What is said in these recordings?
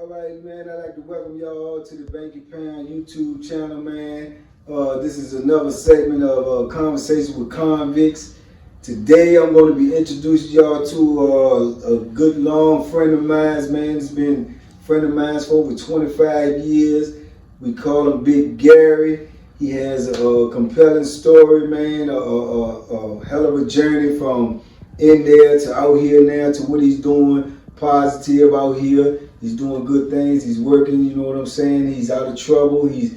All right, man. I'd like to welcome y'all to the Banky Pound YouTube channel, man. This is another segment of Conversation with Convicts. Today, I'm going to be introducing y'all to a good long friend of mine, man. It's been a friend of mine for over 25 years. We call him Big Gary. He has a compelling story, man. A hell of a journey from in there to out here now to what he's doing. Positive out here. He's doing good things. He's working. You know what I'm saying. He's out of trouble. He's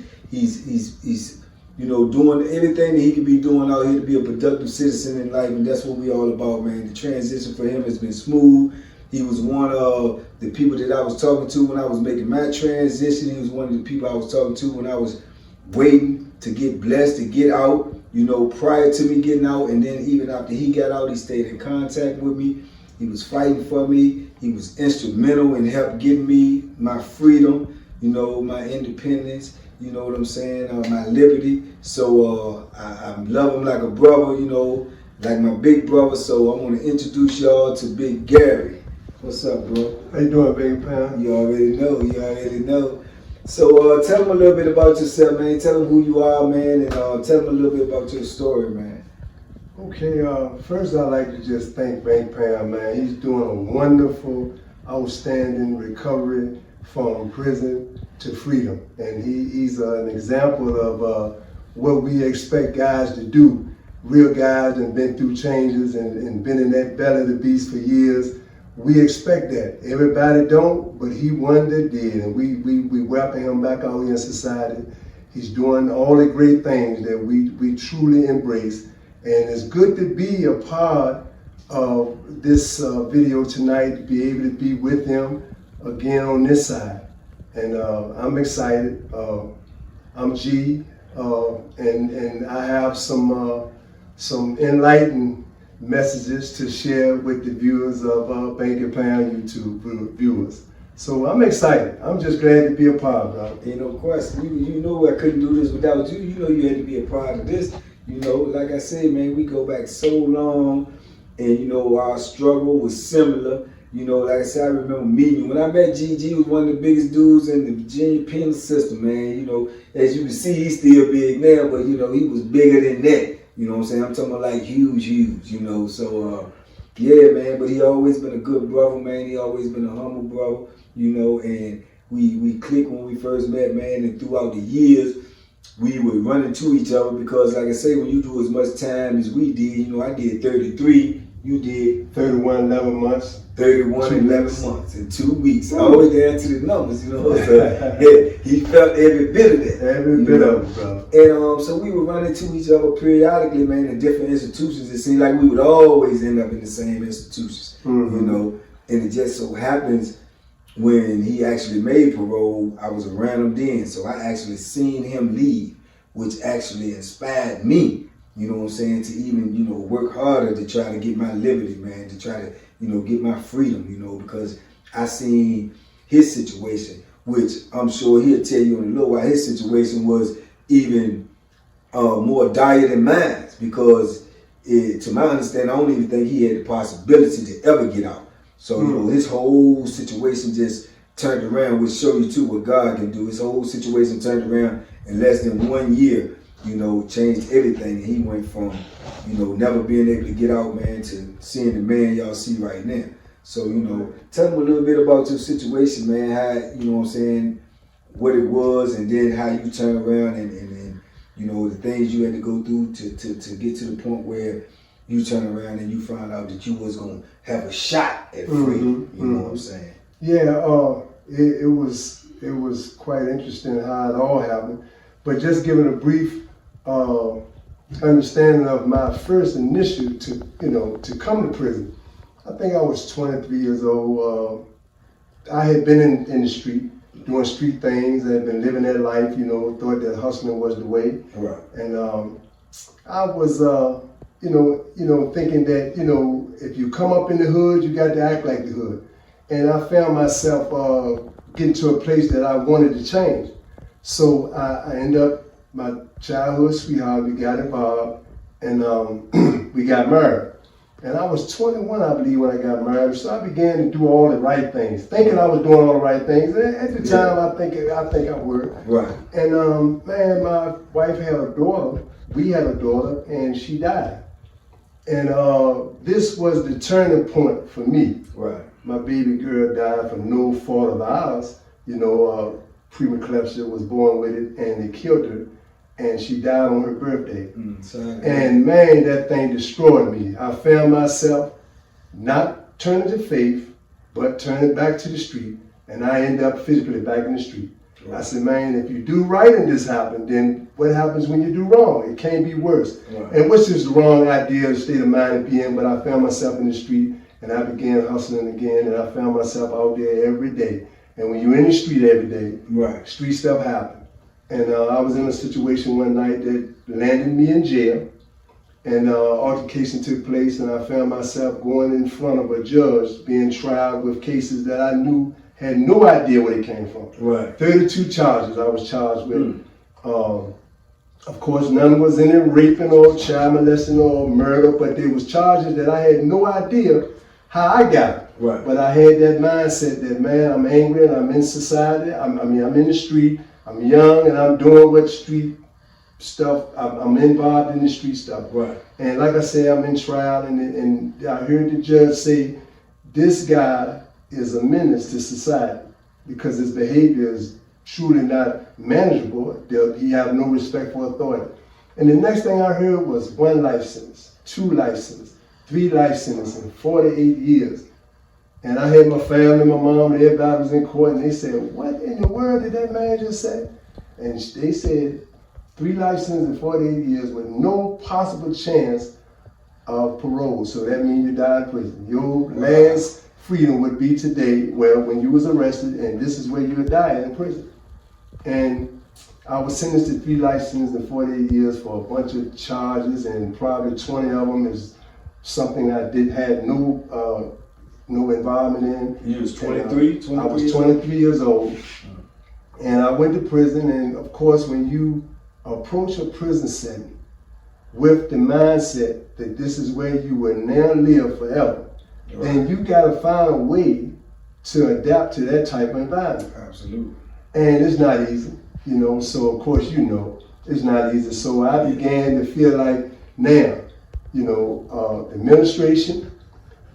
doing everything that he could be doing out here to be a productive citizen in life, and that's what we all about, man. The transition for him has been smooth. He was one of the people that I was talking to when I was making my transition. He was one of the people I was talking to when I was waiting to get blessed to get out. You know, prior to me getting out, and then even after he got out, he stayed in contact with me. He was fighting for me. He was instrumental in helping getting me my freedom, you know, my independence, you know what I'm saying, my liberty. So I love him like a brother, you know, like my big brother. So I want to introduce y'all to Big Gary. What's up, bro? How you doing, Big Pound? You already know. So tell them a little bit about yourself, man. Tell them who you are, man, and tell them a little bit about your story, man. Okay, first I'd like to just thank Bank Pound, man. He's doing a wonderful, outstanding recovery from prison to freedom. And he's an example of what we expect guys to do. Real guys that have been through changes and been in that belly of the beast for years. We expect that. Everybody don't, but he one that did. And we welcome him back out here in society. He's doing all the great things that we truly embrace. And it's good to be a part of this video tonight, to be able to be with him again on this side. And I'm excited. I'm G, and I have some enlightened messages to share with the viewers of Banky Pound YouTube viewers. So I'm excited. I'm just glad to be a part of it. Ain't no question. You know I couldn't do this without you. You know you had to be a part of this. You know, like I said, man, we go back so long, and, you know, our struggle was similar. You know, like I said, I remember meeting you. When I met GG, was one of the biggest dudes in the Virginia penal system, man. You know, as you can see, he's still big now, but, you know, he was bigger than that. You know what I'm saying? I'm talking about like huge, you know. So, yeah, man, but he always been a good brother, man. He always been a humble brother, you know, and we clicked when we first met, man, and throughout the years, we would run into each other because, like I say, when you do as much time as we did, you know, I did 33, you did 31, 11 months. 31, 11 months in 2 weeks. All the way down to the numbers, you know. So, yeah, he felt every bit of that. Every bit of it, bro. And so we would run into each other periodically, man, in different institutions. It seemed like we would always end up in the same institutions, you know. And it just so happens, when he actually made parole, I was around him then. So I actually seen him leave, which actually inspired me, you know what I'm saying, to even, you know, work harder to try to get my liberty, man, to try to, you know, get my freedom, you know, because I seen his situation, which I'm sure he'll tell you in a little while, his situation was even more dire than mine, because to my understanding, I don't even think he had the possibility to ever get out. So, you know, his whole situation just turned around, which show you too what God can do. His whole situation turned around in less than 1 year, you know, changed everything. And he went from, you know, never being able to get out, man, to seeing the man y'all see right now. So, you know, tell them a little bit about your situation, man, how, you know what I'm saying, what it was, and then how you turned around and you know, the things you had to go through to get to the point where you turn around and you find out that you was gonna have a shot at freedom. You know what I'm saying? Yeah, it was quite interesting how it all happened. But just giving a brief understanding of my first initial to come to prison. I think I was 23 years old. I had been in the street, doing street things. I had been living that life, you know, thought that hustling was the way. Right. And I was thinking that, you know, if you come up in the hood, you got to act like the hood. And I found myself getting to a place that I wanted to change. So I ended up, my childhood sweetheart, we got involved, and we got married. And I was 21, I believe, when I got married. So I began to do all the right things, thinking I was doing all the right things. And at the time, I think I were. Right. And man, my wife had a daughter. We had a daughter, and she died. And this was the turning point for me. Right. My baby girl died for no fault of ours. You know, premeclampsia was born with it, and they killed her. And she died on her birthday. And man, that thing destroyed me. I found myself not turning to faith, but turning back to the street. And I ended up physically back in the street. Right. I said, man, if you do right and this happened, then what happens when you do wrong? It can't be worse. Right. And which is the wrong idea, the state of mind to be in, but I found myself in the street and I began hustling again, and I found myself out there every day. And when you're in the street every day, right, street stuff happens. And I was in a situation one night that landed me in jail, and altercation took place, and I found myself going in front of a judge being tried with cases that I knew had no idea where they came from. Right. 32 charges I was charged with. Of course, none was any raping or child molesting or murder, but there was charges that I had no idea how I got it. Right. But I had that mindset that, man, I'm angry and I'm in society. I'm in the street. I'm young and I'm doing what street stuff, I'm involved in the street stuff. Right. And like I said, I'm in trial, and I heard the judge say, this guy is a menace to society because his behavior is truly not manageable. He have no respect for authority. And the next thing I heard was 1 life sentence, 2 life sentences, 3 life sentences, and 48 years. And I had my family, my mom, and everybody was in court, and they said, what in the world did that man just say? And they said 3 life sentences and 48 years with no possible chance of parole. So that means you die in prison. Your last freedom would be today, when you was arrested, and this is where you would die in prison. And I was sentenced to 3 life sentences and 48 years for a bunch of charges, and probably 20 of them is something I had no involvement in. You was 23? I was 23 years old. And I went to prison, and of course, when you approach a prison setting with the mindset that this is where you will now live forever, right, then you gotta find a way to adapt to that type of environment. Absolutely. And it's not easy, you know, so of course it's not easy. So I began to feel like now, you know, the administration,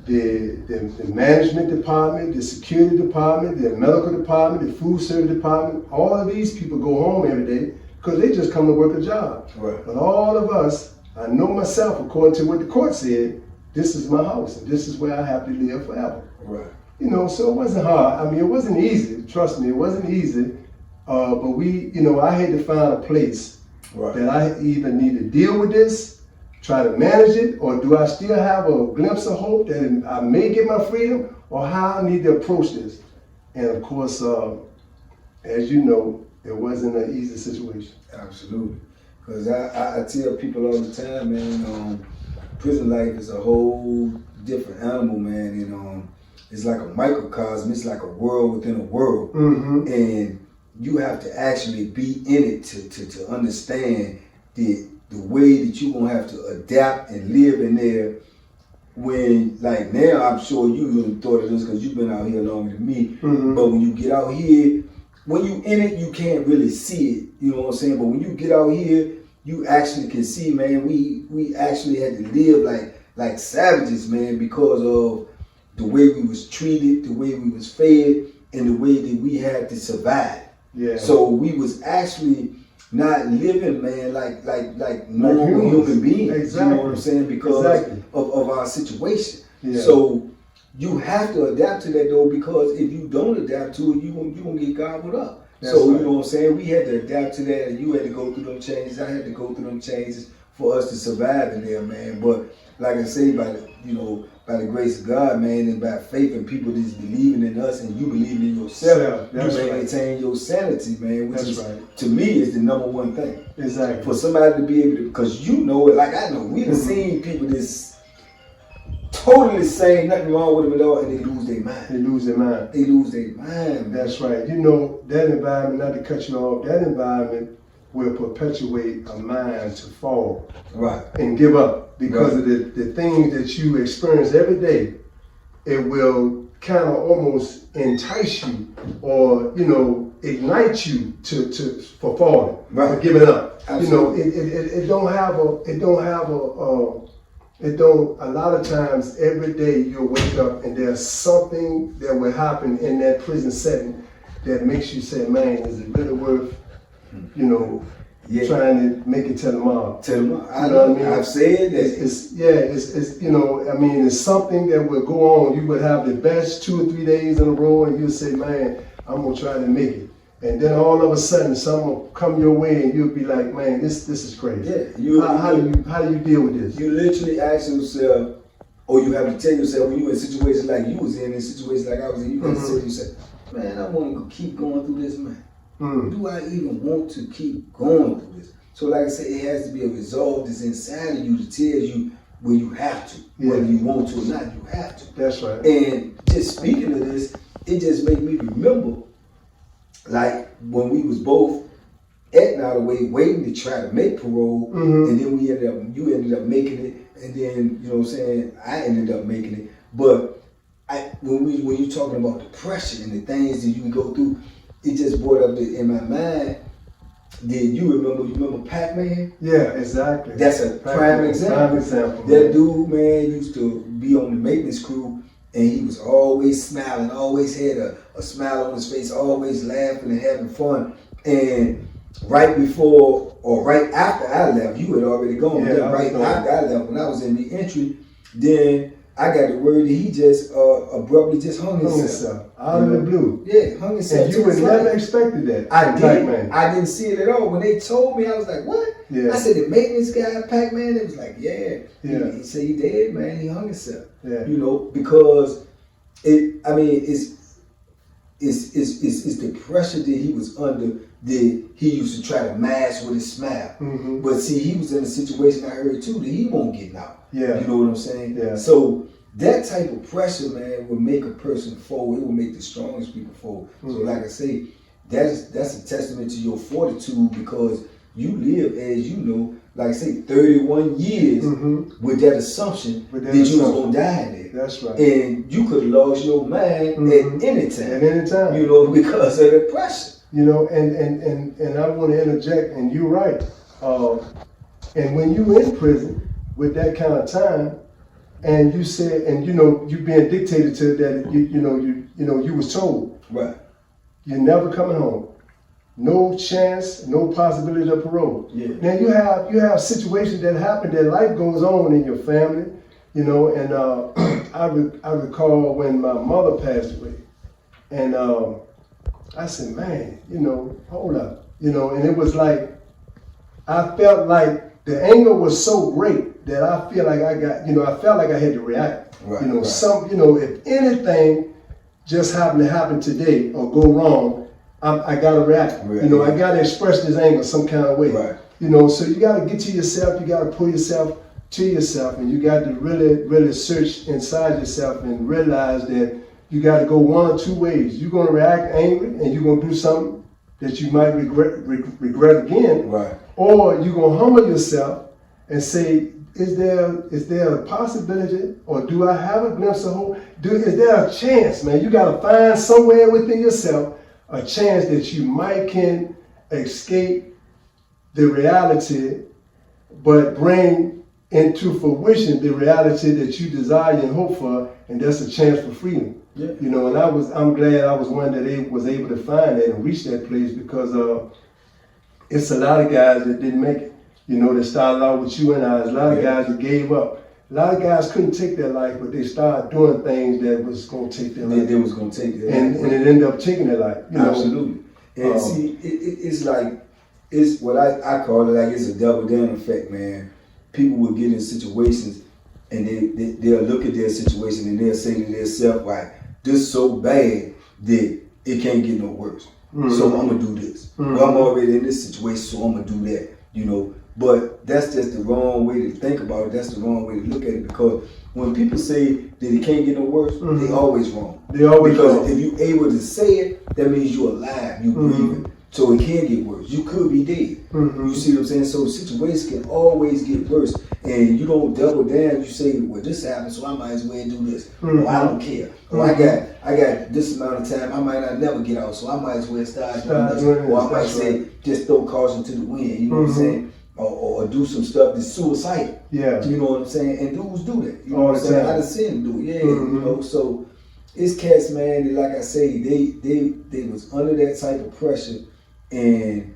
the management department, the security department, the medical department, the food service department, all of these people go home every day because they just come to work a job. Right. But all of us, I know myself, according to what the court said, this is my house and this is where I have to live forever. Right. You know, so it wasn't hard. I mean, it wasn't easy. Trust me, it wasn't easy. But I had to find a place that I either need to deal with this, try to manage it, or do I still have a glimpse of hope that I may get my freedom, or how I need to approach this? And of course, as you know, it wasn't an easy situation. Absolutely. Because I tell people all the time, man, prison life is a whole different animal, man. And it's like a microcosm. It's like a world within a world. Mm-hmm. And you have to actually be in it to understand the way that you're going to have to adapt and live in there. When, like now, I'm sure you thought of this because you've been out here longer than me. Mm-hmm. But when you get out here, when you in it, you can't really see it. You know what I'm saying? But when you get out here, you actually can see, man, we actually had to live like savages, man, because of the way we was treated, the way we was fed, and the way that we had to survive. Yeah. So we was actually not living, man, like normal human beings. Exactly. You know what I'm saying? Because of our situation. Yeah. So you have to adapt to that, though, because if you don't adapt to it, you gonna get gobbled up. That's so, right. You know what I'm saying? We had to adapt to that, and you had to go through them changes. I had to go through them changes for us to survive in there, man. But like I say, by the grace of God, man, and by faith and people just believing in us and you believing in yourself, you maintain your sanity, man, which to me, is the number one thing. Exactly. For somebody to be able to, because you know it, like I know, we've mm-hmm. seen people that's totally saying nothing wrong with them at all, and they lose their mind. They lose their mind, man. That's right. You know, that environment, not to cut you off, that environment will perpetuate a mind to fall and give up. up because of the things that you experience every day. It will kind of almost entice you, or ignite you for falling, for giving up. Absolutely. It don't have a lot of times every day you'll wake up and there's something that will happen in that prison setting that makes you say, man, is it really worth trying to make it to tomorrow? I know what I mean? I've said that. It's something that will go on. You would have the best 2 or 3 days in a row and you'll say, man, I'm gonna try to make it. And then all of a sudden something will come your way and you'll be like, man, this is crazy. Yeah. How do you deal with this? You literally ask yourself, or you have to tell yourself when you're in situations like you was in situations like I was in, you have to tell yourself, man, I want to keep going through this, man. Do I even want to keep going through this? So like I said, it has to be a resolve that's inside of you to tell you when you have to, whether you want to or not, you have to. That's right. And just speaking of this, it just made me remember, like when we was both at Nottoway waiting to try to make parole, and then you ended up making it, and then you know what I'm saying, I ended up making it. But when you talking about depression and the things that you can go through, it just brought up in my mind. Did you remember Pac-Man? Yeah, exactly. That's a prime example. That dude, man, used to be on the maintenance crew, and he was always smiling, always had a smile on his face, always laughing and having fun. And right before or right after I left, you had already gone. Yeah, right after I left, when I was in the entry, then I got the word that he just abruptly just hung himself. Out of the blue. Yeah, hung himself. And you would never expected that. I didn't see it at all. When they told me, I was like, what? Yeah. I said, the maintenance guy, Pac-Man, it was like, yeah. Yeah. He said he dead, man. He hung himself. Yeah. Because it's the pressure that he was under that he used to try to mask with his smile. But see, he was in a situation I heard too that he won't get out. Yeah. You know what I'm saying? Yeah. So that type of pressure, man, will make a person fold. It will make the strongest people fold. So like I say, that's a testament to your fortitude, because you live, as you know, like I say, 31 years with that assumption that you was gonna die in there. That's right. And you could have lost your mind at any time. At any time. Because of the pressure. And I want to interject, and you're right. And when you in prison with that kind of time, and you said, and you being dictated to that, you was told, right, you're never coming home. No chance, no possibility of parole. Yeah. Now you have situations that happen, that life goes on in your family, and I recall when my mother passed away, and I said, man, hold up, and it was like, I felt like the anger was so great that I feel like I felt like I had to react. Right, if anything just happened to happen today or go wrong, I gotta react. Right, I gotta express this anger some kind of way. Right. So you gotta get to yourself, you gotta pull yourself to yourself, and you got to really, really search inside yourself and realize that you got to go one or two ways. You're gonna react angry, and you're gonna do something that you might regret again. Right. Or you're gonna humble yourself and say, is there a possibility, or do I have a glimpse of hope? Is there a chance, man? You gotta find somewhere within yourself a chance that you might can escape the reality, but bring into fruition the reality that you desire and hope for, and that's a chance for freedom. Yeah. And I'm glad I was one that was able to find that and reach that place, because it's a lot of guys that didn't make it. That started out with you and I. There's a lot of guys that gave up. A lot of guys couldn't take their life, but they started doing things that was going to take their life. They was going to take their life. And it ended up taking their life. Absolutely. And see, it's what I call it, like it's a double down effect, man. People will get in situations and they'll look at their situation and they'll say to themselves, like, this is so bad that it can't get no worse. So I'm going to do this. Well, I'm already in this situation, so I'm going to do that, But that's just the wrong way to think about it. That's the wrong way to look at it, because when people say that it can't get no worse, they always wrong. They always because wrong. If you're able to say it, that means you're alive, you're breathing. So it can get worse. You could be dead. You see what I'm saying? So situations can always get worse. And you don't double down. You say, well, this happened, so I might as well do this. Or I don't care. Or I got this amount of time. I might not never get out, so I might as well start doing this. Or I might say, just throw caution to the wind. You know what I'm saying? Or do some stuff that's suicidal. Yeah. You know what I'm saying? And dudes do that. You know what I'm saying? I done seen them do it. Yeah. You know, so it's cats, man, that, like I say, they was under that type of pressure and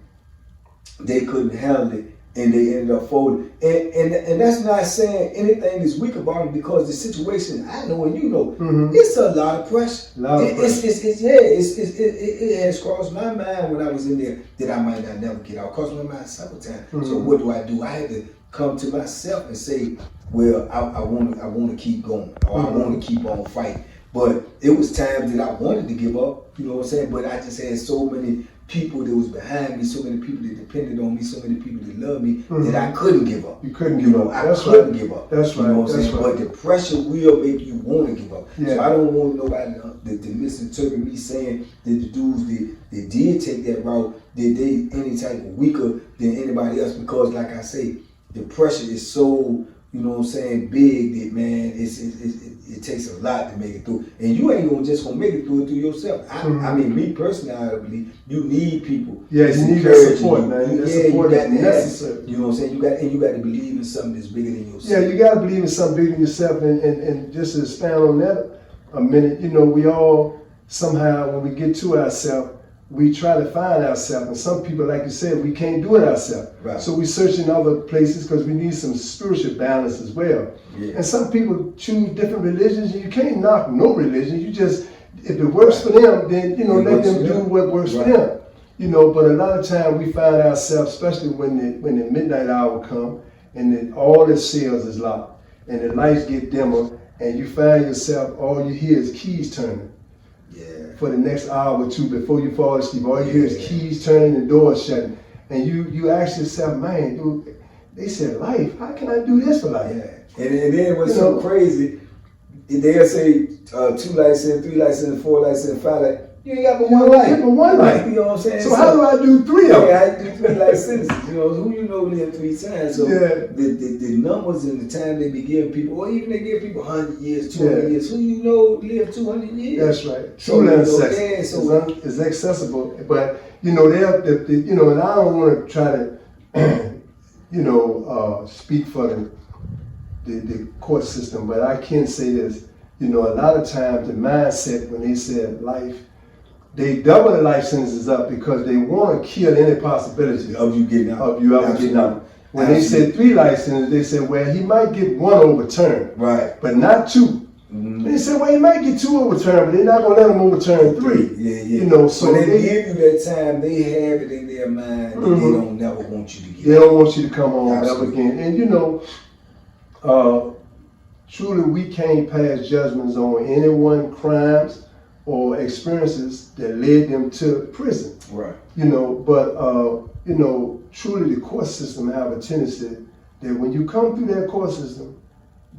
they couldn't handle it and they ended up folding. And that's not saying anything is weak about it, because the situation, I know and you know, it's a lot of pressure. It has crossed my mind when I was in there that I might not never get out. It crossed my mind several times. So what do? I had to come to myself and say, well, I want to keep going, or I want to keep on fighting. But it was times that I wanted to give up, you know what I'm saying? But I just had so many people that was behind me, so many people that depended on me, so many people that loved me, that I couldn't give up. You couldn't give up. I couldn't give up. That's right. You know what I'm saying? Right. But the pressure will make you want to give up. Yeah. So I don't want nobody to misinterpret me saying that the dudes that did take that route, that they any type of weaker than anybody else, because like I say, the pressure is so, you know what I'm saying, big that, man, it takes a lot to make it through. And you ain't just gonna make it through yourself. I mean, me personally, I believe you need people. Yeah, you need that support, man. That support is necessary. You know what I'm saying? You got to believe in something that's bigger than yourself. Yeah, you got to believe in something bigger than yourself. And just to expand on that a minute, you know, we all somehow, when we get to ourselves, we try to find ourselves. And some people, like you said, we can't do it ourselves. Right. So we search in other places because we need some spiritual balance as well. Yeah. And some people choose different religions, and you can't knock no religion. You just, if it works for them, then, you know, let them do what works for them. You know, but a lot of time we find ourselves, especially when the midnight hour come and then all the cells is locked and the lights get dimmer, and you find yourself, all you hear is keys turning. For the next hour or two before you fall asleep, all you hear is keys turning and doors shutting. And you ask yourself, man, dude, they said life, how can I do this for life? Yeah. And then what's so crazy, they'll say 2 lights in, 3 lights in, 4 lights in, 5 lights. You ain't got but one light. But one light. You know what I'm saying? So how do I do 3 of them? Yeah, I do 3 light sentences. You know, who you know live 3 times. So the numbers and the time they be giving people, or even they give people 100 years, 200 years. Who you know live 200 years? That's right. Truly accessible. It's accessible. But, you know, you know, and I don't want to try to, you know, speak for the court system, but I can say this. You know, a lot of times the mindset when they said life, they double the life sentences up because they want to kill any possibility of you getting out. Of you ever getting out. When they said 3 life sentences, they said, well, he might get 1 overturned, right? But not 2. They said, well, he might get 2 overturned, but they're not going to let him overturn 3. Yeah. You know, so they give you that time. They have it in their mind that they don't never want you to get. They don't want you to come home ever again. And you know, truly, we can't pass judgments on anyone's crimes or experiences that led them to prison. Right. You know, but you know, truly the court system have a tendency that when you come through that court system,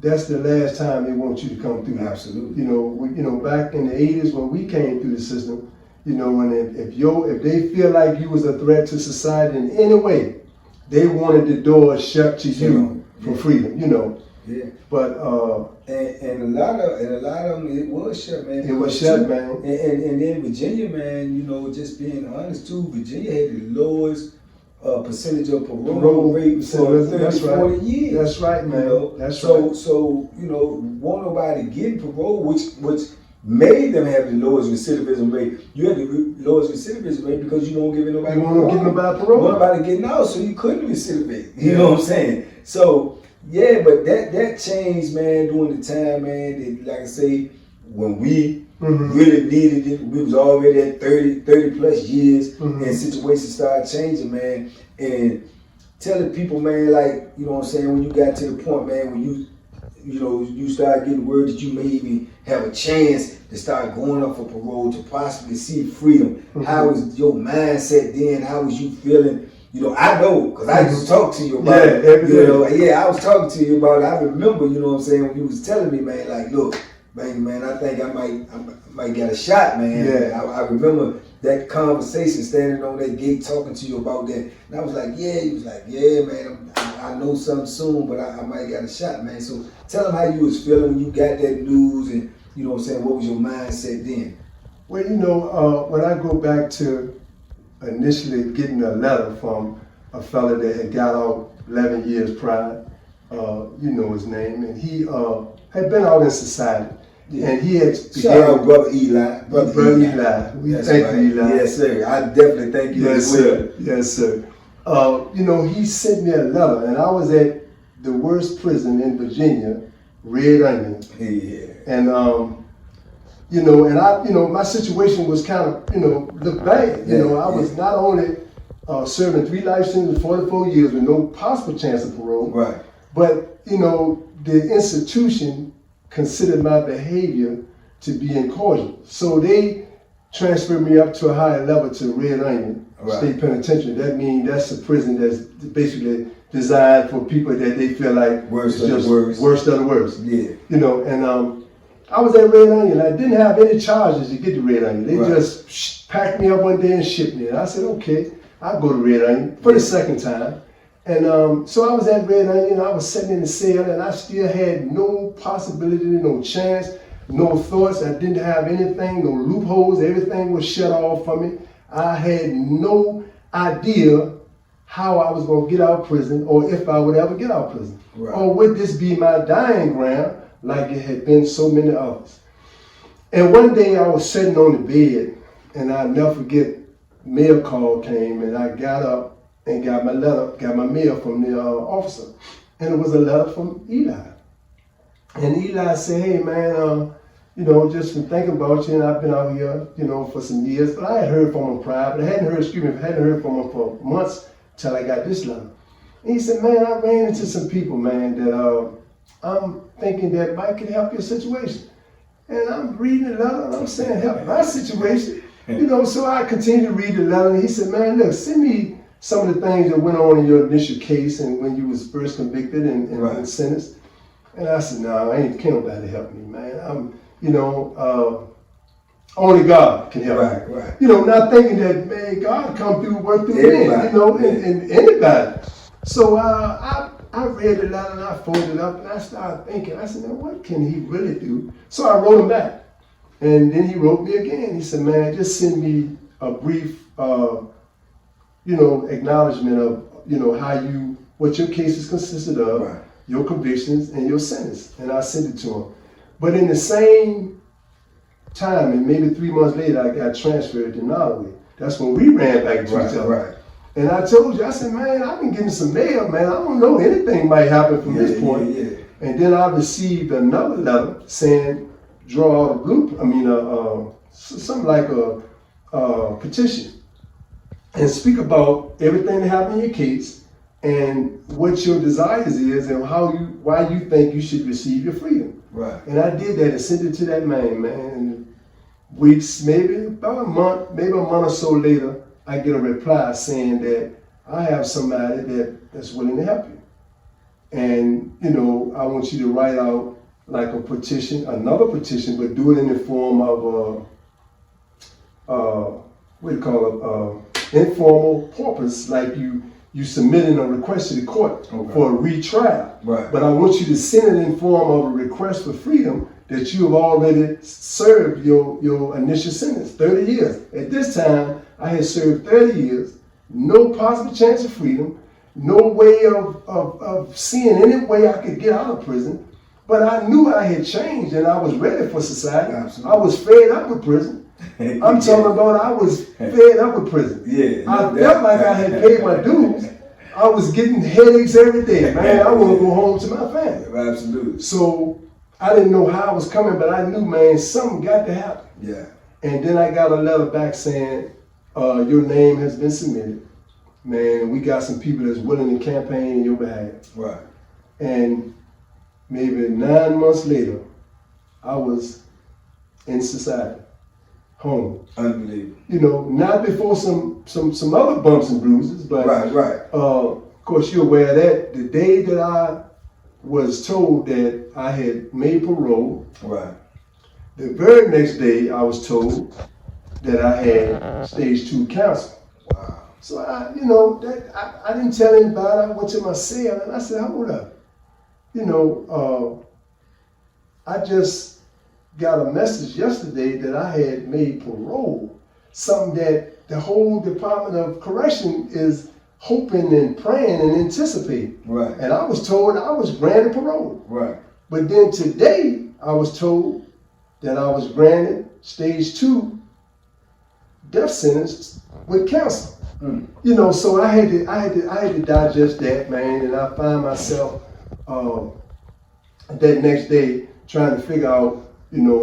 that's the last time they want you to come through. Absolutely. You know, back in the 80s when we came through the system, you know, and if they feel like you was a threat to society in any way, they wanted the door shut to you for freedom. You know. Yeah. But and a lot of them, it was shut, man. It was shut, man. And then Virginia, man, you know, just being honest too, Virginia had the lowest percentage of parole rate for 30, 40 years. That's right, man. You know? That's right. So, you know, won't nobody getting parole, which made them have the lowest recidivism rate. You had the lowest recidivism rate because you don't give nobody parole. You don't give nobody parole. Nobody getting out, so you couldn't recidivate. You know what I'm saying? So, yeah, but that changed, man, during the time, man, that, like I say, when we really needed it, we was already at 30 plus years, and situations started changing, man. And telling people, man, like, you know what I'm saying, when you got to the point, man, when you know, you start getting word that you may even have a chance to start going up for parole, to possibly see freedom. How was your mindset then? How was you feeling? You know, I know, because I used to talk to you about it. You know, I was talking to you about it. I remember, you know what I'm saying, when you was telling me, man, like, look, man, I think I might get a shot, man. Yeah. I remember that conversation, standing on that gate talking to you about that. And I was like, yeah. He was like, yeah, man, I know something soon, but I might get a shot, man. So tell them how you was feeling when you got that news, and you know what I'm saying, what was your mindset then? Well, you know, when I go back to initially getting a letter from a fella that had got out 11 years prior, you know his name, and he had been out in society. Yeah. And he had shout out Brother Eli. Brother Eli. We thank you, Eli. Yes, sir. I definitely thank you. Yes, sir. Yes, sir. You know, he sent me a letter, and I was at the worst prison in Virginia, Red Onion. Yeah. And you know, and my situation was kind of, looked bad. You know, I was not only serving 3 life sentences, 44 years with no possible chance of parole, right, but you know, the institution considered my behavior to be incorrigible. So they transferred me up to a higher level to Red Onion State Penitentiary. That means that's a prison that's basically designed for people that they feel like worst of the worst. Yeah. You know, and I was at Red Onion. I didn't have any charges to get to Red Onion. They just packed me up one day and shipped me. And I said, okay, I'll go to Red Onion for the second time. And so I was at Red Onion. I was sitting in the cell, and I still had no possibility, no chance, no thoughts. I didn't have anything, no loopholes. Everything was shut off for me. I had no idea how I was going to get out of prison, or if I would ever get out of prison. Right. Or would this be my dying ground like it had been so many others. And one day I was sitting on the bed, and I'll never forget, mail call came, and I got up and got my mail from the officer. And it was a letter from Eli. And Eli said, hey man, just been thinking about you, and I've been out here, for some years, but I had heard from him prior, but I hadn't heard from him for months till I got this letter. And he said, man, I ran into some people, man, that I'm thinking that might could help your situation. And I'm reading the letter, and I'm saying, help my situation. So I continued to read the letter, and he said, man, look, send me some of the things that went on in your initial case and when you was first convicted and sentenced. And I said, no, can't nobody help me, man. Only God can help me. Right. Not thinking that, man, God come through, work through me, and anybody. So I read the letter, and I folded it up, and I started thinking, I said, man, what can he really do? So I wrote him back. And then he wrote me again. He said, man, just send me a brief, acknowledgement of, what your cases consisted of, your convictions, and your sentence. And I sent it to him. But in the same time, and maybe 3 months later, I got transferred to Norway. That's when we ran back to each other. Right. And I told you, I said, man, I've been getting some mail, man. I don't know, anything might happen from this point. Yeah. And then I received another letter saying, draw out a blueprint, something like a petition, and speak about everything that happened in your case and what your desires is and why you think you should receive your freedom. Right. And I did that and sent it to that man. And weeks, maybe about a month or so later, I get a reply saying that I have somebody that's willing to help you. And, I want you to write out like a petition, another petition, but do it in the form of informal purpose, like you submitting a request to the court for a retrial. Right. But I want you to send it in form of a request for freedom that you have already served your initial sentence, 30 years. At this time, I had served 30 years, no possible chance of freedom, no way of seeing any way I could get out of prison. But I knew I had changed and I was ready for society. Absolutely. I was fed up with prison. I'm talking about I was fed up with prison. Yeah, I felt like I had paid my dues. I was getting headaches every day. Man, I want to go home to my family. Absolutely. So I didn't know how I was coming, but I knew, man, something got to happen. Yeah. And then I got a letter back saying, your name has been submitted. Man, we got some people that's willing to campaign in your behalf. Right. And maybe 9 months later, I was in society, home. Unbelievable. Not before some other bumps and bruises, but of course you're aware that the day that I was told that I had made parole, The very next day, I was told that I had stage 2 cancer. Wow. So I didn't tell anybody. I went to my cell and I said, hold up. I just got a message yesterday that I had made parole, something that the whole Department of Correction is hoping and praying and anticipating. Right. And I was told I was granted parole. Right. But then today I was told that I was granted stage 2 death sentence with cancer. So I had to digest that, man, and I find myself that next day trying to figure out,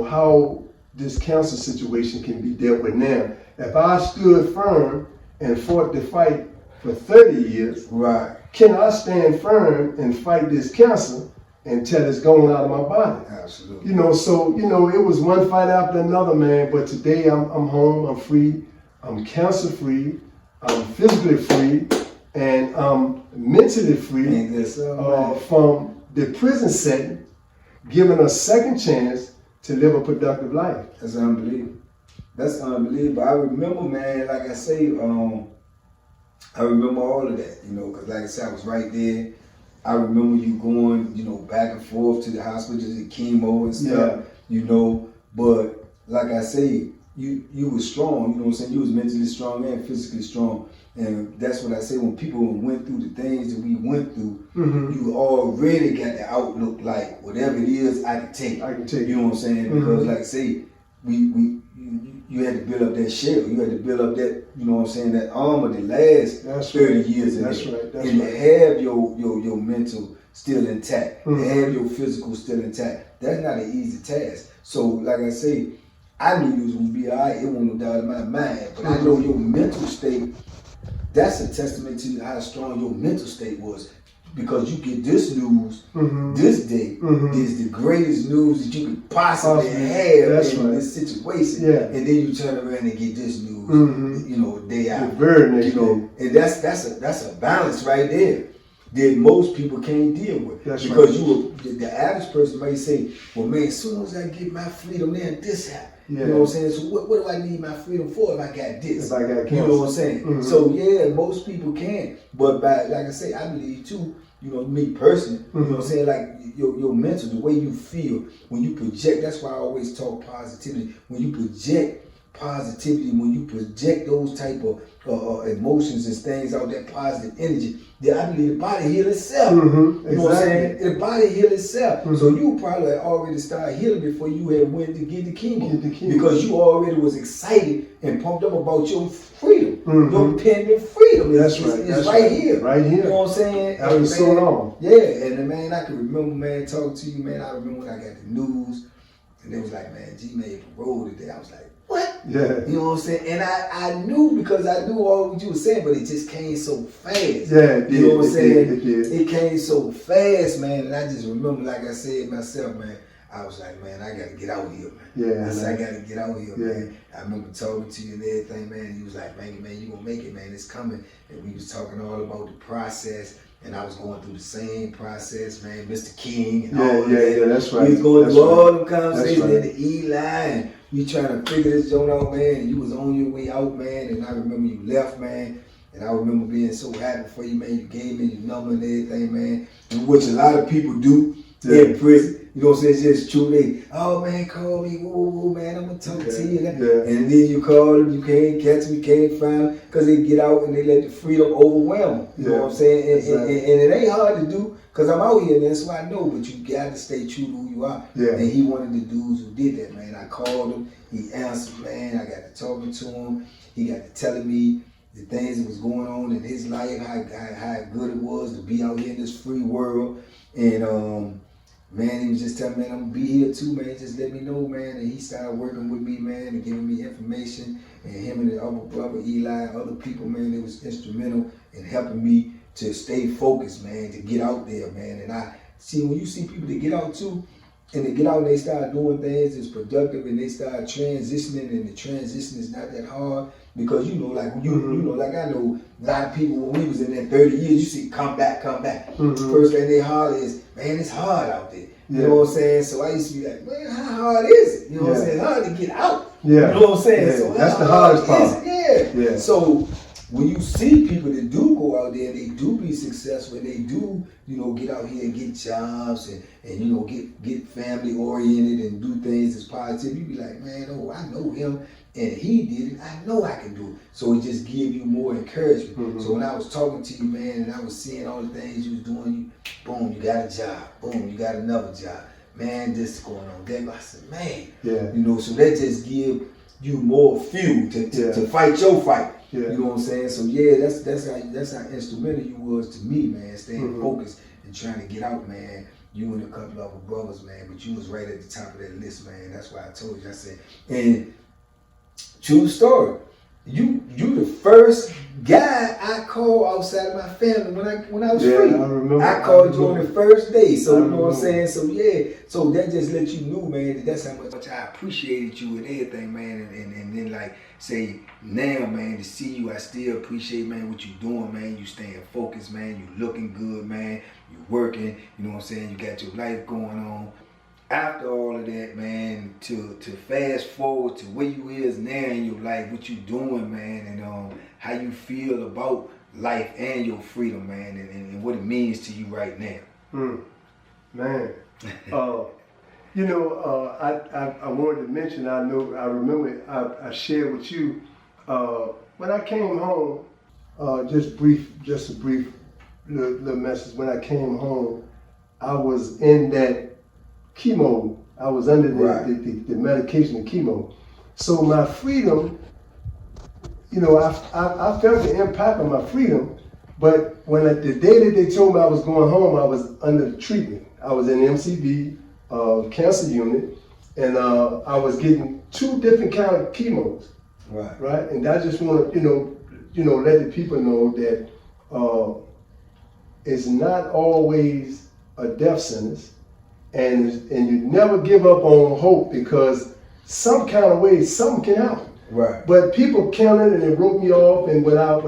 how this cancer situation can be dealt with now. If I stood firm and fought the fight for 30 years, Right. can I stand firm and fight this cancer until it's going out of my body? Absolutely. It was one fight after another, man, but today I'm home, I'm free, I'm cancer free, I'm physically free, and I'm mentally free Ain't that something, man? from the prison setting, giving a second chance to live a productive life. That's unbelievable. That's unbelievable. I remember, man, like I say, I remember all of that, because like I said, I was right there. I remember you going, back and forth to the hospital to the chemo and stuff, but like I say, you were strong, you know what I'm saying? You was mentally strong and physically strong. And that's what I say, when people went through the things that we went through, you already got the outlook like, whatever it is, I can take. You know what I'm saying? Because like I say, you had to build up that shell. You had to build up that, that armor that lasts 30 years. That's right. And to have your mental still intact, to have your physical still intact, that's not an easy task. So like I say, I knew you was gonna be all right. It wasn't no doubt in my mind. But I know your mental state, that's a testament to how strong your mental state was. Because you get this news, this day is the greatest news that you could possibly have in this situation. Yeah. And then you turn around and get this news, day out. The very next day. And that's a balance right there that most people can't deal with. That's because right. the average person may say, well, man, as soon as I get my freedom, then this happens. Yeah. You know what I'm saying? So what do I need my freedom for if I got this? If I got cancer. You know what I'm saying? So yeah, most people can. But like I say, I believe too, me personally, you know what I'm saying? Like your mental, the way you feel, when you project, that's why I always talk positivity. When you project positivity, when you project those type of emotions and things out, that positive energy, then I believe the body heal itself. You know what I'm saying? The body heal itself. So you probably already started healing before you had went to get the chemo. Because you already was excited and pumped up about your freedom. Your pending freedom. That's right. It's right here. Right here. You know what I'm saying? That was so long. Yeah, and man, I can remember, man, talking to you, man. I remember when I got the news, and it was like, man, G made parole today. I was like, what? Yeah. You know what I'm saying? And I knew, because I knew all what you were saying, but it just came so fast. Yeah, it did. You know what I'm saying? It did. It came so fast, man. And I just remember, like I said myself, man, I was like, man, I got to get out here, man. Yeah. I got to get out here, man. I remember talking to you and everything, man. And you was like, man, you going to make it, man. It's coming. And we was talking all about the process. And I was going through the same process, man. Mr. King and all that. Yeah, that's right. We was going through all them conversations right. in the Eli, and we trying to figure this joint out, man. And you was on your way out, man. And I remember you left, man. And I remember being so happy for you, man. You gave me your number and everything, man. And which a lot of people do in prison. You know what I'm saying? It's just true. They, oh man, call me, woo, man, I'm gonna talk to you. Yeah. And then you call them, you can't catch them, you can't find them, because they get out and they let the freedom overwhelm them. You know what I'm saying? And it ain't hard to do, because I'm out here, and that's why I know, but you gotta stay true to who you are. Yeah. And he one of the dudes who did that, man. I called him, he answered, man. I got to talking to him. He got to telling me the things that was going on in his life, how good it was to be out here in this free world. And man, he was just telling me, man, I'm gonna be here too, man. Just let me know, man. And he started working with me, man, and giving me information. And him and the other brother, Eli, other people, man, they was instrumental in helping me to stay focused, man, to get out there, man. And I see, when you see people that get out too, and they get out and they start doing things that's productive, and they start transitioning, and the transition is not that hard. Because like like I know a lot of people, when we was in there 30 years, you see come back. First thing they holler is, man, it's hard out there. You know what I'm saying? So I used to be like, man, how hard is it? You know what I'm saying? It's hard to get out. Yeah. You know what I'm saying? Yeah. So that's the hardest part. Yeah. So when you see people that do go out there, they do be successful, and they do, you know, get out here and get jobs and you know, get family oriented and do things that's positive, you be like, man, oh, I know him and he did it. I know I can do it. So it just give you more encouragement. Mm-hmm. So when I was talking to you, man, and I was seeing all the things you was doing, you boom, you got a job. Boom, you got another job. Man, this is going on. Then I said, man, you know, so that just give you more fuel to fight your fight. Yeah. You know what I'm saying? So yeah, that's how instrumental you was to me, man. Staying focused and trying to get out, man. You and a couple of other brothers, man, but you was right at the top of that list, man. That's why I told you. I said, and true story. You the first guy I called outside of my family when I was free. I remember. I called you on the first day. So you know what I'm saying? So yeah. So that just let you know, man, that's how much I appreciated you and everything, man. And then like say now, man, to see you, I still appreciate, man, what you doing, man. You staying focused, man. You looking good, man. You working, you know what I'm saying? You got your life going on. After all of that, man, to fast forward to where you is now in your life, what you doing, man, and how you feel about life and your freedom, man, and what it means to you right now. Man, you know, I wanted to mention, I remember I shared with you, when I came home, just a brief little message. When I came home, I was in that chemo. I was under the medication of chemo. So my freedom, you know, I felt the impact of my freedom, but the day that they told me I was going home, I was under the treatment. I was in MCV, cancer unit, and I was getting 2 different kind of chemos. Right? And I just want to, you know, let the people know that it's not always a death sentence. And you never give up on hope, because some kind of way something can happen. Right. But people counted and it wrote me off. And when I,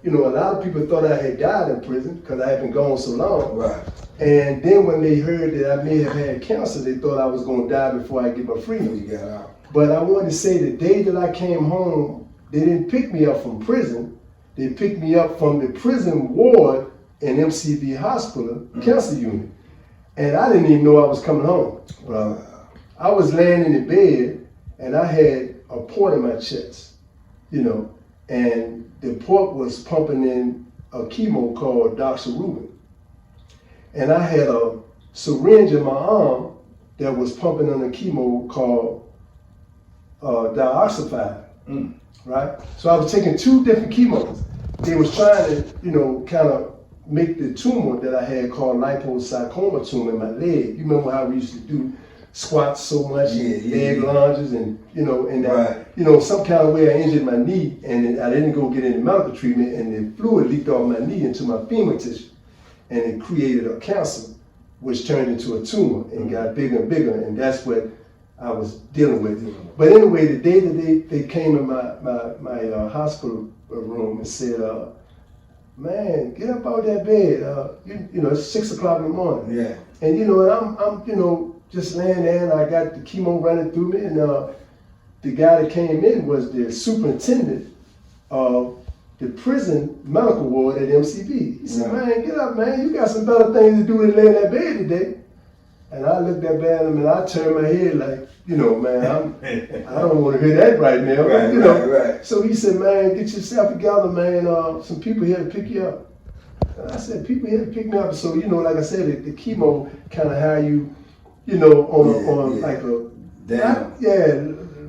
you know, a lot of people thought I had died in prison because I had been gone so long. Right. And then when they heard that I may have had cancer, they thought I was going to die before I get my freedom. You got out. But I wanted to say the day that I came home, they didn't pick me up from prison. They picked me up from the prison ward in MCV Hospital, cancer unit. And I didn't even know I was coming home. I was laying in the bed and I had a port in my chest, you know, and the port was pumping in a chemo called doxorubin. And I had a syringe in my arm that was pumping in a chemo called dioxazine, right? So I was taking 2 different chemos. They was trying to, you know, kind of make the tumor that I had called liposarcoma tumor in my leg. You remember how we used to do squats so much, leg lunges, and you know, and you know, some kind of way I injured my knee, and I didn't go get any medical treatment, and the fluid leaked off my knee into my femur tissue, and it created a cancer, which turned into a tumor and got bigger and bigger, and that's what I was dealing with. But anyway, the day that they came in my hospital room and said, man, get up out that bed. You know, it's 6 o'clock in the morning. Yeah. And you know, I'm you know, just laying there, and I got the chemo running through me, and the guy that came in was the superintendent of the prison medical ward at MCV. He said, man, get up, man. You got some better things to do than lay in that bed today. And I looked up at him and I turned my head like, you know, man, I don't want to hear that right now. Right, you know. right. So he said, man, get yourself together, man. Some people here to pick you up. And I said, people here to pick me up. So, you know, like I said, the chemo kind of how you, you know, on like a,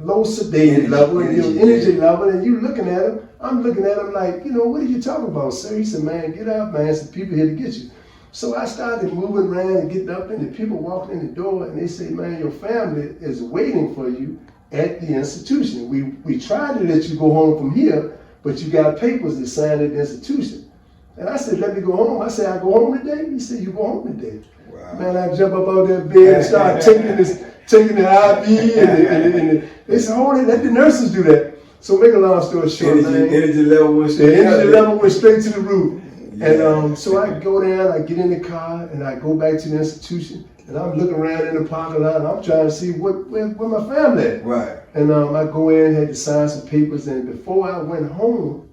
low sedated level, energy level, and you looking at him. I'm looking at him like, you know, what are you talking about, sir? He said, man, get up, man. Some people here to get you. So I started moving around and getting up, and the people walking in the door, and they say, man, your family is waiting for you at the institution. We tried to let you go home from here, but you got papers to sign at the institution. And I said, let me go home. I said, I go home today? He said, you go home today. Wow. Man, I jump up out that bed and start taking the IV, and they said, hold it, let the nurses do that. So make a long story short, energy level went straight. The energy level went straight to the roof. Yeah. And so I go down, I get in the car, and I go back to the institution. And I'm looking around in the parking lot, and I'm trying to see where my family at. Right. And I go in, had to sign some papers, and before I went home,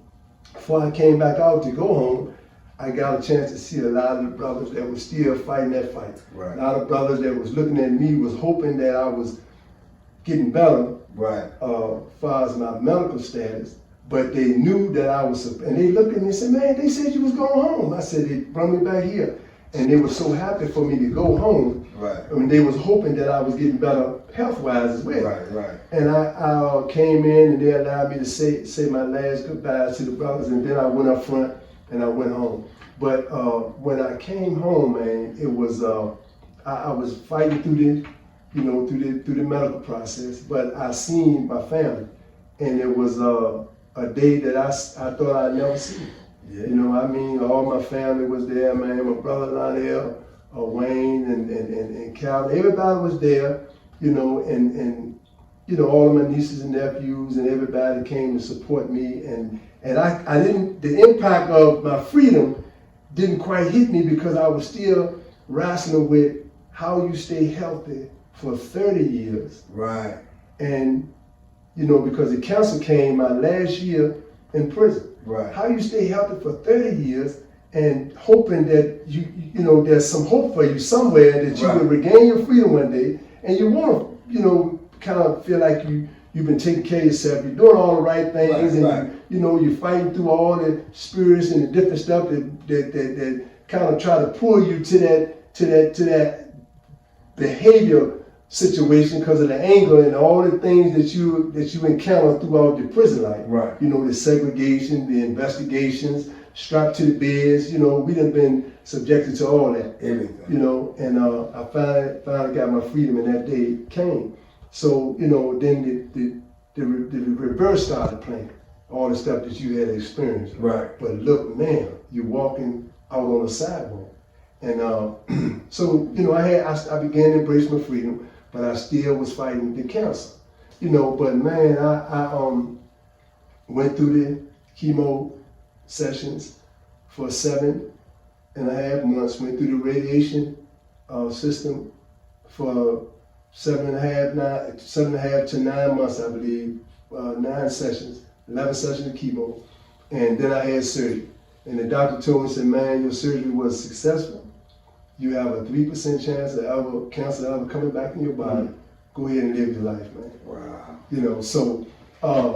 before I came back out to go home, I got a chance to see a lot of the brothers that were still fighting that fight. Right. A lot of brothers that was looking at me, was hoping that I was getting better, Right. as far as my medical status. But they knew that I was, and they looked at me and said, man, they said you was going home. I said, they brought me back here. And they were so happy for me to go home. Right. I mean, they was hoping that I was getting better health-wise as well. Right. Right. And I came in, and they allowed me to say my last goodbyes to the brothers, and then I went up front and I went home. But when I came home, man, it was I was fighting through the medical process, but I seen my family, and it was a day that I thought I'd never see. Yeah. You know, I mean, all my family was there, man. My brother Lionel, Wayne, and Calvin, everybody was there. You know, and you know, all of my nieces and nephews and everybody came to support me, and I didn't. The impact of my freedom didn't quite hit me because I was still wrestling with how you stay healthy for 30 years. Right. And, you know, because the cancer came my last year in prison. Right. How you stay healthy for 30 years and hoping that you know, there's some hope for you somewhere that you Right. will regain your freedom one day, and you want to, you know, kind of feel like you've been taking care of yourself, you're doing all the right things, Right, and you know, you're fighting through all the spirits and the different stuff that kind of try to pull you to that behavior situation because of the anger and all the things that you encounter throughout your prison life. Right. You know, the segregation, the investigations, strapped to the beds. You know, we done been subjected to all that. Everything. You know, and I finally got my freedom, and that day came. So, you know, then the reverse started playing. All the stuff that you had experienced. Right. But look, man, you're walking out on the sidewalk. And so, you know, I began to embrace my freedom, but I still was fighting the cancer. You know, but man, I went through the chemo sessions for 7.5 months, went through the radiation system for 7.5 to 9 months, I believe, 9 sessions, 11 sessions of chemo, and then I had surgery. And the doctor told me, said, man, your surgery was successful. You have a 3% chance of cancer ever coming back in your body. Go ahead and live your life, man. Wow. You know, so,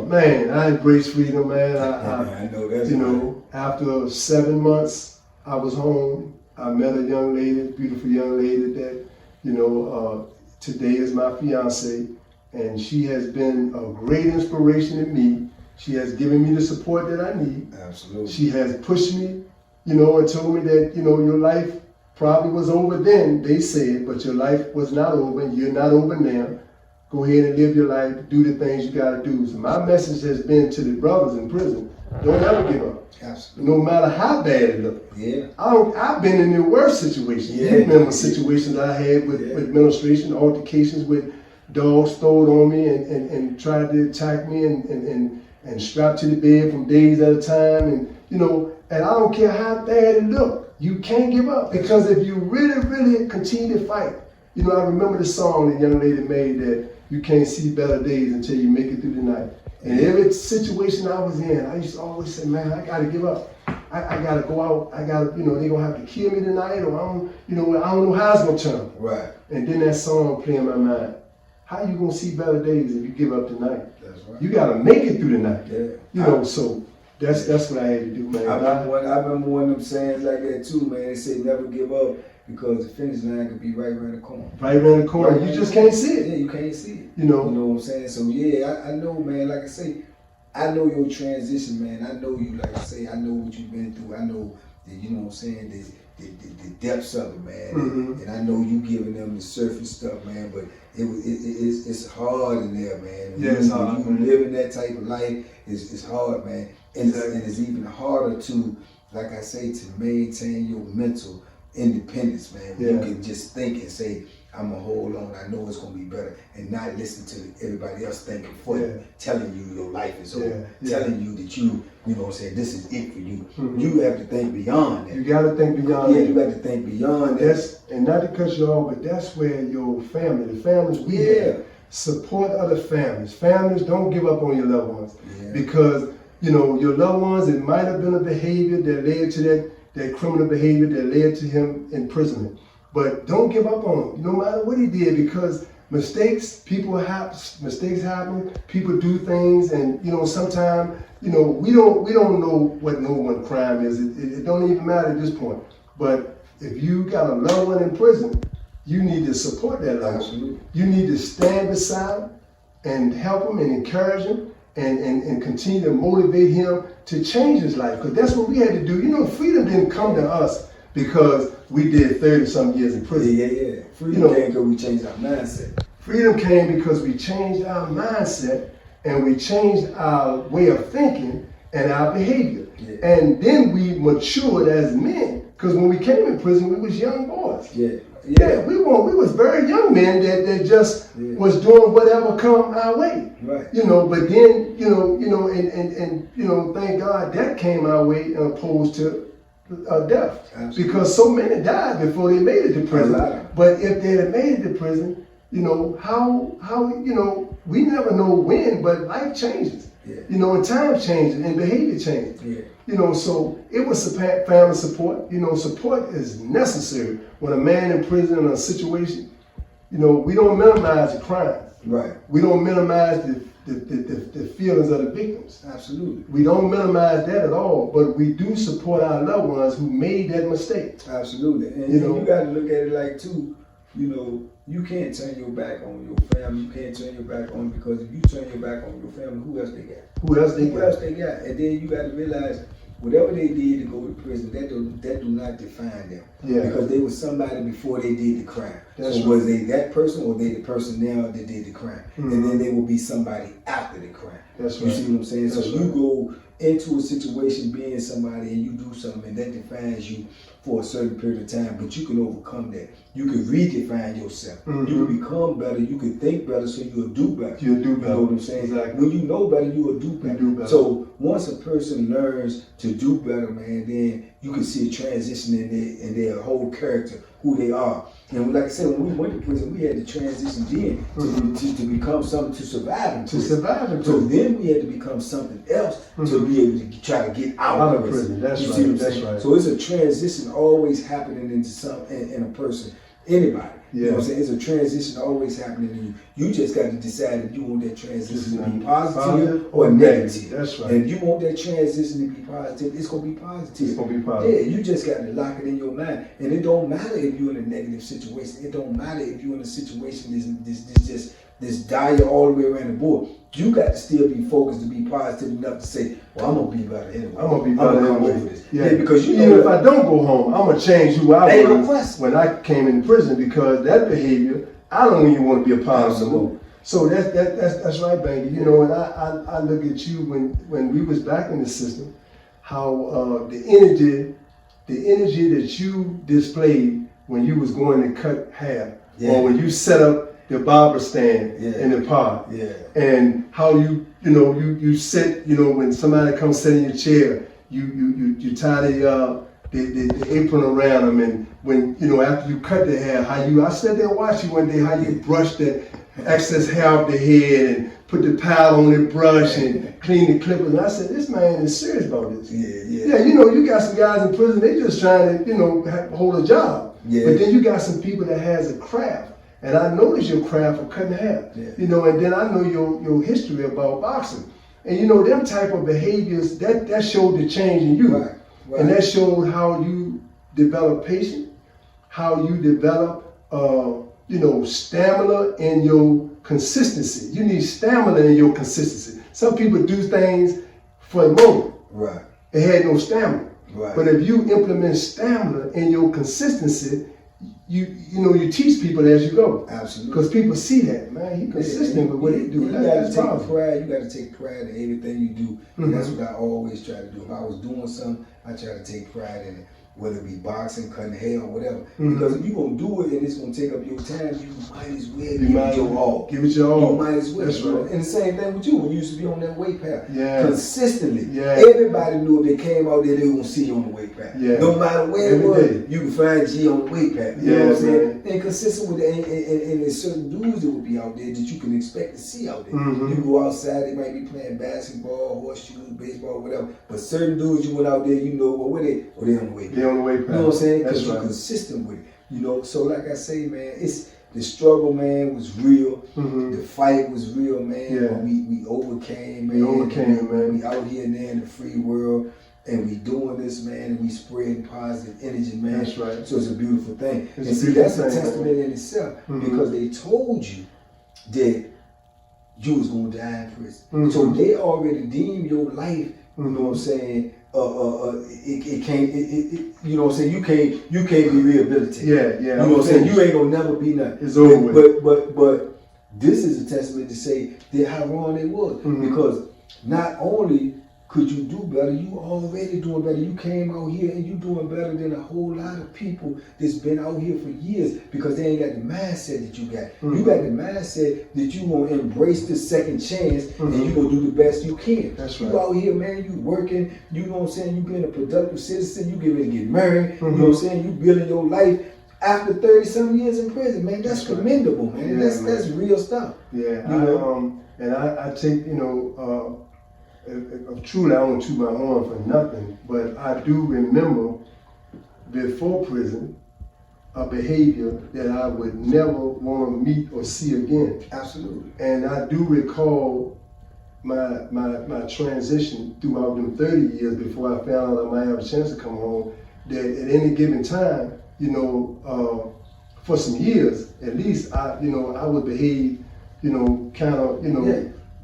man, I embrace freedom, man. I know that's you know, after 7 months, I was home. I met a young lady, beautiful young lady that, you know, today is my fiance, and she has been a great inspiration to me. She has given me the support that I need. Absolutely. She has pushed me, you know, and told me that, you know, your life probably was over then, they said, but your life was not over, and you're not over now. Go ahead and live your life, do the things you gotta do. So my message has been to the brothers in prison, don't ever give up. Absolutely. No matter how bad it looks. Yeah. I've been in the worst situations. Yeah. You remember situations I had with administration, altercations with dogs throwed on me and tried to attack me and strapped to the bed from days at a time. And, you know, and I don't care how bad it looked. You can't give up, because if you really, really continue to fight, you know, I remember the song the young lady made that you can't see better days until you make it through the night. And every situation I was in, I used to always say, man, I gotta give up. I gotta go out. I gotta, you know, they're gonna have to kill me tonight, or I don't know how it's gonna turn. Right. And then that song play in my mind. How you gonna see better days if you give up tonight? That's right. You gotta make it through the night. Yeah. You know, so that's what I had to do, man. I remember one of them sayings like that too, man. They say never give up, because the finish line could be right around the corner. Right around the corner, you just can't see it. Yeah, you can't see it. You know. You know what I'm saying? So yeah, I know, man. Like I say, I know your transition, man. I know you. Like I say, I know what you've been through. I know the, you know what I'm saying, the depths of it, man. Mm-hmm. And I know you giving them the surface stuff, man. But it's hard in there, man. Yeah, it's hard. When you living that type of life, it's hard, man. And it's even harder to, like I say, to maintain your mental independence, man. Yeah. You can just think and say, I'm gonna hold on. I know it's gonna be better, and not listen to everybody else thinking for you, telling you your life is over, telling you that you know what I'm saying, this is it for you. You have to think beyond that. You got to think beyond that. You got to think beyond that. And not to cut you off, but that's where your family, the families we have, support other families. Families, don't give up on your loved ones. Because, you know, your loved ones, it might have been a behavior that led to that criminal behavior that led to him imprisonment. But don't give up on him, no matter what he did, because mistakes happen, people do things, and, you know, sometimes, you know, we don't know what no one crime is. It don't even matter at this point. But if you got a loved one in prison, you need to support that loved one. You need to stand beside him and help him and encourage him and continue to motivate him to change his life. Because that's what we had to do. You know, freedom didn't come to us because we did 30-some years in prison. Freedom came because we changed our mindset. Freedom came because we changed our mindset and we changed our way of thinking and our behavior. And then we matured as men. Because when we came in prison, we was young boys. We was very young men that just was doing whatever come our way. You know, but then, and thank God that came our way opposed to death. Because so many died before they made it to prison. But if they had made it to prison, you know, how we never know when, but life changes. You know, and time changes and behavior changes. You know, so it was family support. You know, support is necessary when a man in prison in a situation. You know, we don't minimize the crime. We don't minimize the feelings of the victims. Absolutely. We don't minimize that at all, but we do support our loved ones who made that mistake. Absolutely. And you got to look at it like too, you know, you can't turn your back on your family. You can't turn your back on, because if you turn your back on your family, who else they got? Who else they got? And then you got to realize, whatever they did to go to prison, that do not define them. Because they was somebody before they did the crime. Was they that person, or they the person now that did the crime? And then they will be somebody after the crime. You see what I'm saying? So you go into a situation being somebody and you do something, and that defines you for a certain period of time, but you can overcome that. You can redefine yourself. You can become better. You can think better, so you'll do better. You'll do better. You know what I'm saying? Exactly. When you know better, you will do better. So once a person learns to do better, man, then you can see a transition in their whole character, who they are. And like I said, when we went to prison, we had to transition then to become something to survive in prison. So then we had to become something else to be able to try to get out of prison. That's right. So it's a transition always happening in a person, anybody. You know what I'm saying? It's a transition always happening in you. You just got to decide if you want that transition to be positive or negative. That's right. And if you want that transition to be positive, it's going to be positive. It's going to be positive. Yeah, you just got to lock it in your mind. And it don't matter if you're in a negative situation. It don't matter if you're in a situation this dire all the way around the board. You got to still be focused to be positive enough to say, well, I'm going to be better anyway. I'm going to be better anyway. Yeah, because you know, even if I don't go home, I'm going to change who I was when I came in prison, because that behavior, I don't even want to be a part of it. So that's right, baby. You know, and I look at you when we was back in the system, how the energy that you displayed when you was going to cut hair, or when you set up the barber stand in the park, and how you sit, you know, when somebody comes sit in your chair, you tie the apron around them, and when, you know, after you cut the hair, I sat there and watched you one day, how you brush the excess hair off the head and put the pile on the brush and clean the clippers. And I said, this man is serious about this. Yeah, you know, you got some guys in prison, they just trying to, you know, hold a job. But then you got some people that has a craft. And I noticed your craft of cutting hair, you know, and then I know your history about boxing. And, you know, them type of behaviors, that showed the change in you. Right. And that showed how you develop patience, how you develop, you know, stamina and your consistency. You need stamina in your consistency. Some people do things for a moment. They had no stamina. But if you implement stamina in your consistency, you teach people as you go. Absolutely. Because people see that, man. He consistent with what he do. You got to take pride. You got to take pride in everything you do. And that's what I always try to do. If I was doing something, I try to take pride in it. whether it be boxing, cutting hair, or whatever. Because if you're gonna do it and it's gonna take up your time, you might as well give it your all. Give it your all. You might as well. That's right. And the same thing with you when you used to be on that weight path. Yeah. Consistently. Yeah. Everybody knew if they came out there, they were gonna see you on the weight path. Yeah. No matter where Every it was, day. you can find G on the weight path. You Yeah, know what I'm saying? man. And consistent with it, and there's certain dudes that will be out there that you can expect to see out there. You go outside, they might be playing basketball, horseshoes, baseball, whatever. But certain dudes you went out there, you know, well, where they? Oh, they on the weight path. They on the weight path. You know what I'm saying? That's Because you're right. consistent with it. You know, so like I say, man, it's the struggle, man, was real. The fight was real, man. Yeah. But we overcame, man. We overcame, man. We out here now in the free world, and we doing this, man, and we spreading positive energy, man. That's right. So it's a beautiful thing. It's and a see, beautiful that's a thing, testament in itself because they told you that you was gonna die in prison. So they already deemed your life. You know what I'm saying? It can't. You know what I'm saying? You can't be rehabilitated. Yeah. You know what I'm saying? You ain't gonna never be nothing. It's over with. But this is a testament to say that how wrong they was because not only could you do better, you already doing better. You came out here and you doing better than a whole lot of people that's been out here for years because they ain't got the mindset that you got. You got the mindset that you gonna embrace this second chance and you gonna do the best you can. That's right. You out here, man, you working, you know what I'm saying, you being a productive citizen, you getting ready to get married, you know what I'm saying, you building your life after 30-some years in prison, man. That's commendable, man. Yeah, That's real stuff. Yeah, You know? I take, truly I don't toot my horn for nothing, but I do remember before prison a behavior that I would never want to meet or see again. Absolutely. And I do recall my transition throughout them 30 years before I found out I might have a chance to come home, that at any given time, for some years at least, I would behave,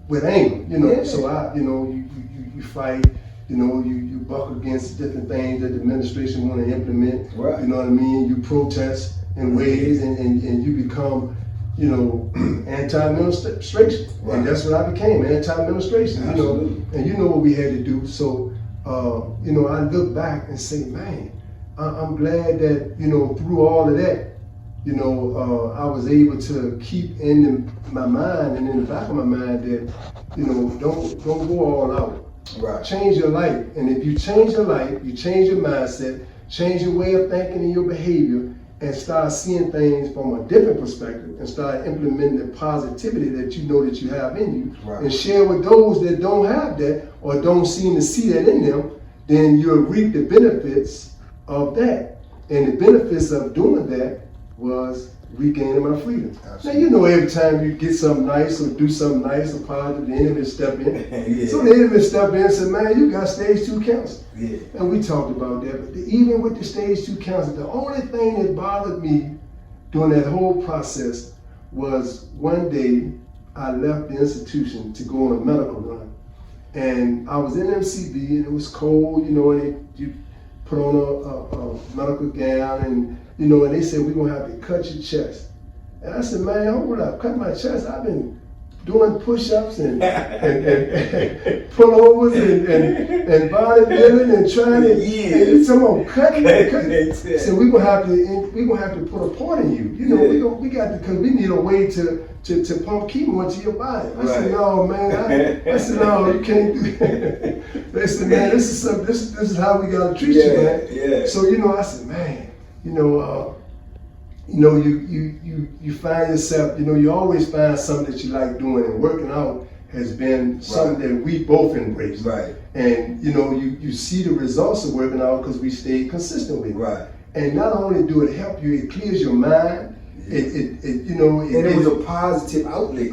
with anger, Yeah. So you fight, you buck against different things that the administration want to implement. Right. You know what I mean? You protest in ways and you become, anti-administration. Right. And that's what I became, anti-administration. Absolutely. And you know what we had to do. So, I look back and say, man, I'm glad that, through all of that, I was able to keep in my mind and in the back of my mind that, don't go all out. Right. Change your life. And if you change your life, you change your mindset, change your way of thinking and your behavior, and start seeing things from a different perspective and start implementing the positivity that you know that you have in you, Right. and share with those that don't have that or don't seem to see that in them, then you'll reap the benefits of that. And the benefits of doing that was regaining my freedom. Absolutely. Now, every time you get something nice or do something nice or positive, the enemy step in. Yeah. So the enemy step in and said, man, you got stage 2 cancer. Yeah. And we talked about that, but even with the stage 2 cancer, the only thing that bothered me during that whole process was one day I left the institution to go on a medical run. And I was in MCB and it was cold, and you put on a medical gown and, and they said, we're gonna have to cut your chest. And I said, man, hold up, cut my chest. I've been doing push-ups and pullovers and bodybuilding and trying to. Yeah. And you talking about cutting. Yeah. So we're gonna have to put a point in you. We got to, because we need a way to pump chemo into your body. I said, no, man. I said, no, you can't do that. They said, man, this is how we gotta treat you, man. Yeah. So I said, man, you find yourself, you always find something that you like doing, and working out has been something that we both embraced. Right. And you see the results of working out because we stayed consistent with it. Right. And not only do it help you, it clears your mind. And it was a positive outlet.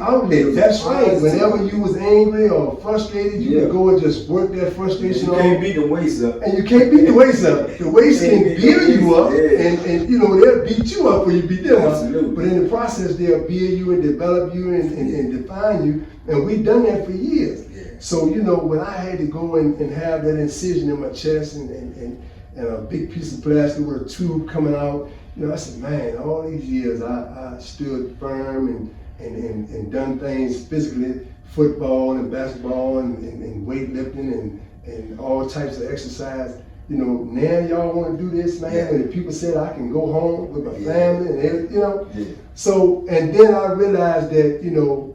That's right. Whenever you was angry or frustrated, you could go and just work that frustration You off. can't beat the weights up. And you can't beat the weights up. The weights can build you up, and they'll beat you up when you beat them Absolutely. up. But in the process, they'll build you and develop you and define you. And we've done that for years. Yeah. So when I had to go and have that incision in my chest and a big piece of plastic with a tube coming out, I said, man, all these years I stood firm and done things physically, football and basketball and weightlifting and all types of exercise. you know, now y'all want to do this, man. Yeah. And the people said I can go home with my Yeah. family, and you know. Yeah. So, and then I realized that, you know,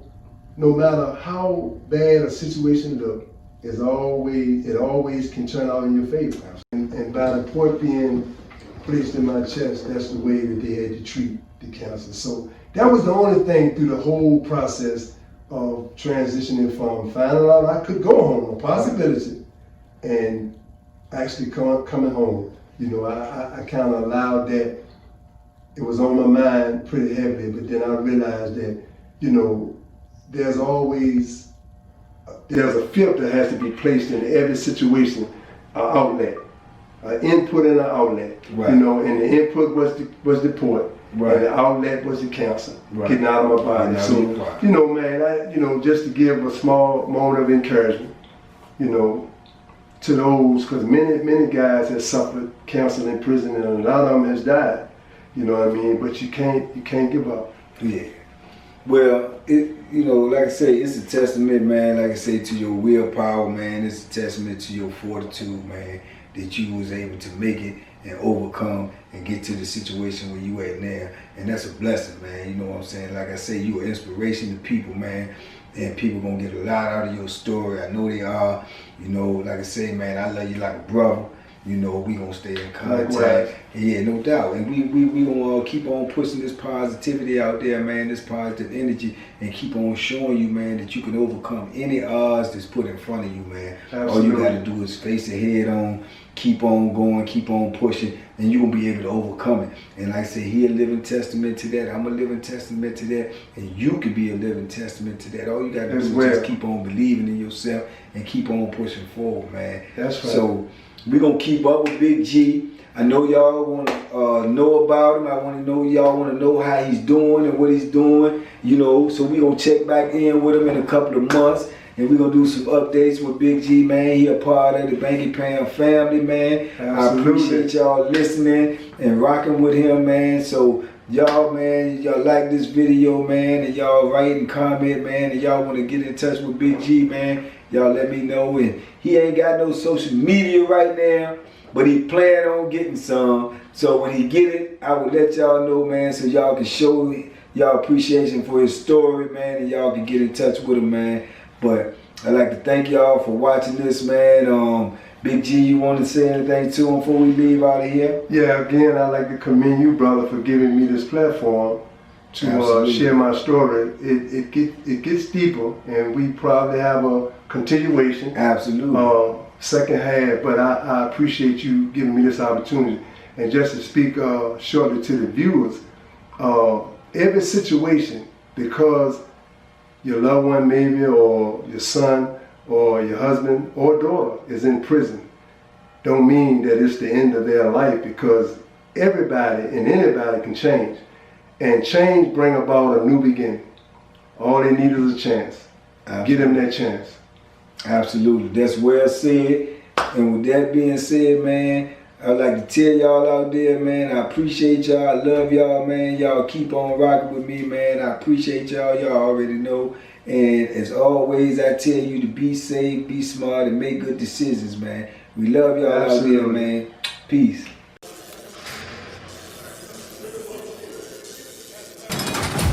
no matter how bad a situation look, it always can turn out in your favor. And by the port being placed in my chest, that's the way that they had to treat the cancer. So that was the only thing through the whole process of transitioning from finding out I could go home, a possibility, and actually coming home. You know, I kind of allowed that. It was on my mind pretty heavily, but then I realized that, you know, there's a filter has to be placed in every situation, an outlet, an input and an outlet. Right. You know, and the input was the port, Right. and the outlet was the cancer, Right. getting out of my body. Getting out So, of your body. you know, man, just to give a small moment of encouragement, you know, to those, because many guys have suffered cancer in prison, and a lot of them has died. You know what I mean? But you can't give up. Yeah. Well, like I say, it's a testament, man, like I say, to your willpower, man. It's a testament to your fortitude, man, that you was able to make it and overcome and get to the situation where you at now. And that's a blessing, man. You know what I'm saying? Like I say, you an inspiration to people, man. And people gonna get a lot out of your story. I know they are. You know, like I say, man, I love you like a brother. You know, we gonna stay in contact. Likewise. Yeah, no doubt. And we gonna keep on pushing this positivity out there, man, this positive energy, and keep on showing you, man, that you can overcome any odds that's put in front of you, man. Absolutely. All you gotta do is face it head on, keep on going, keep on pushing, and you gonna be able to overcome it. And like I say, he a living testament to that. I'm a living testament to that. And you can be a living testament to that. All you gotta do is just keep on believing in yourself and keep on pushing forward, man. That's right. So we're going to keep up with Big G. I know y'all want to know about him. I want to know y'all want to know how he's doing and what he's doing, you know. So we're going to check back in with him in a couple of months. And we're going to do some updates with Big G, man. He a part of the Banky Pam family, man. Absolutely. I appreciate y'all listening and rocking with him, man. So y'all, man, y'all like this video, man, and y'all write and comment, man, and y'all want to get in touch with Big G, man, y'all let me know. And he ain't got no social media right now, but he plan on getting some. So when he get it, I will let y'all know, man, so y'all can show y'all appreciation for his story, man, and y'all can get in touch with him, man. But I'd like to thank y'all for watching this, man. Big G, you want to say anything to him before we leave out of here? Yeah, again, I'd like to commend you, brother, for giving me this platform to share my story. It gets deeper, and we probably have a continuation. Absolutely. Second half, but I appreciate you giving me this opportunity. And just to speak shortly to the viewers, every situation, because your loved one maybe, or your son, or your husband or daughter is in prison, don't mean that it's the end of their life, because everybody and anybody can change. And change bring about a new beginning. All they need is a chance. Give them that chance. Absolutely. That's well said. And with that being said, man, I'd like to tell y'all out there, man, I appreciate y'all. I love y'all, man. Y'all keep on rocking with me, man. I appreciate y'all. Y'all already know. And as always, I tell you to be safe, be smart, and make good decisions, man. We love y'all out there, man. Peace.